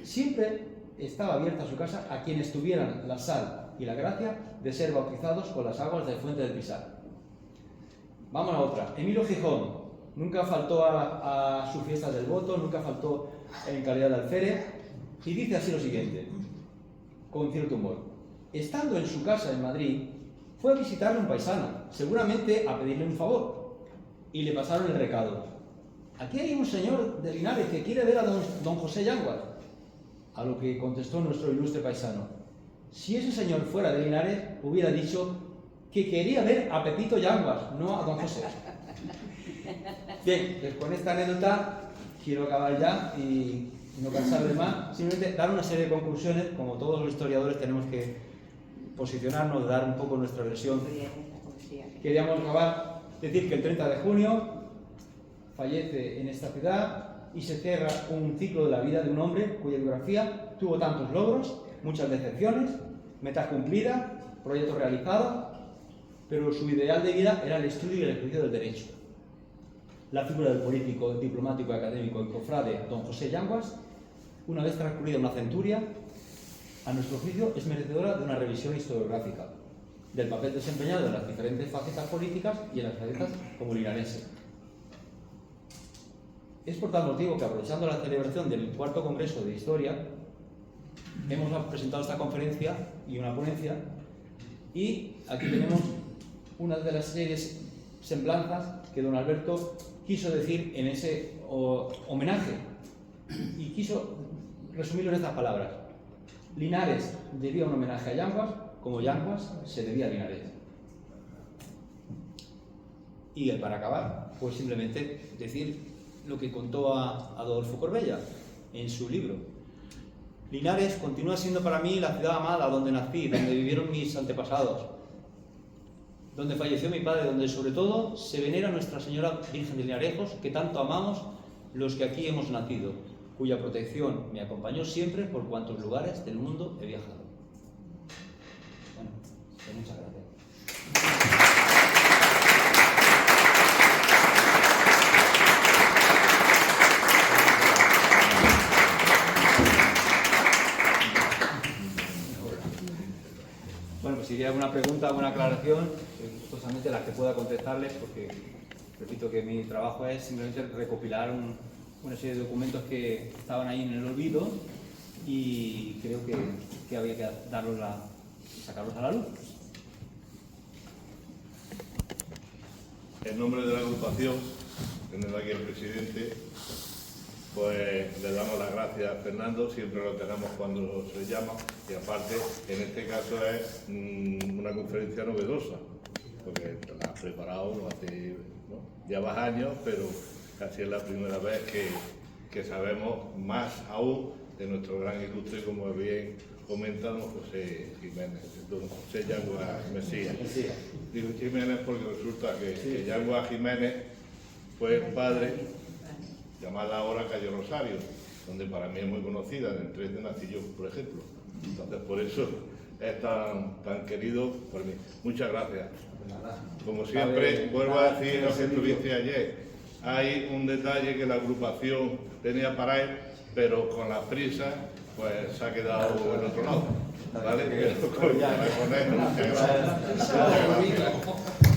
siempre estaba abierta su casa a quienes tuvieran la sal y la gracia de ser bautizados con las aguas de Fuente del Pisar. Vamos a otra. Emilio Gijón nunca faltó a sus fiestas del voto, nunca faltó en calidad de alférez, y dice así lo siguiente, con cierto humor: estando en su casa en Madrid, fue a visitarle un paisano, seguramente a pedirle un favor, y le pasaron el recado: aquí hay un señor de Linares que quiere ver a don José Yanguas. A lo que contestó nuestro ilustre paisano: si ese señor fuera de Linares, hubiera dicho que quería ver a Pepito Yanguas, no a don José. Bien, pues con esta anécdota quiero acabar ya y no cansarles más, simplemente dar una serie de conclusiones. Como todos los historiadores tenemos que posicionarnos, dar un poco nuestra versión. Queríamos acabar, decir que el 30 de junio fallece en esta ciudad y se cierra un ciclo de la vida de un hombre cuya biografía tuvo tantos logros, muchas decepciones, metas cumplidas, proyectos realizados, pero su ideal de vida era el estudio y el ejercicio del derecho. La figura del político, diplomático, académico y cofrade don José Yanguas, una vez transcurrida una centuria, a nuestro juicio es merecedora de una revisión historiográfica del papel desempeñado en las diferentes facetas políticas y en las facetas como linarense. Es por tal motivo que, aprovechando la celebración del 4º Congreso de Historia, hemos presentado esta conferencia y una ponencia, y aquí tenemos una de las series semblanzas que don Alberto quiso decir en ese homenaje, y quiso resumirlo en estas palabras: Linares debía un homenaje a Yanguas como Yanguas se debía a Linares. Y para acabar, pues simplemente decir lo que contó a Adolfo Corbella en su libro. Linares continúa siendo para mí la ciudad amada donde nací, donde vivieron mis antepasados, donde falleció mi padre, donde sobre todo se venera Nuestra Señora Virgen de Linarejos, que tanto amamos los que aquí hemos nacido, cuya protección me acompañó siempre por cuantos lugares del mundo he viajado. Bueno, pues muchas gracias. Bueno, pues si si hay alguna pregunta, alguna aclaración, gustosamente las que pueda contestarles, porque repito que mi trabajo es simplemente recopilar una serie de documentos que estaban ahí en el olvido y creo que había que sacarlos a la luz. En nombre de la agrupación, teniendo aquí el presidente, pues le damos las gracias a Fernando, siempre lo tenemos cuando se llama, y aparte, en este caso es una conferencia novedosa, porque la has preparado hace ya más años, pero casi es la primera vez que sabemos más aún de nuestro gran ilustre, como bien comenta don José Jiménez, don José Yangua Mesías. Digo Jiménez porque resulta que Yangua Jiménez fue el padre, llamada ahora Calle Rosario, donde para mí es muy conocida, en el 13 nací yo, por ejemplo. Entonces, por eso es tan querido por mí. Muchas gracias. Como siempre, vuelvo a decir lo que tuviste ayer. Hay un detalle que la agrupación tenía para él, pero con la prisa, pues se ha quedado en otro lado. ¿Vale? Pero con él, muchas gracias.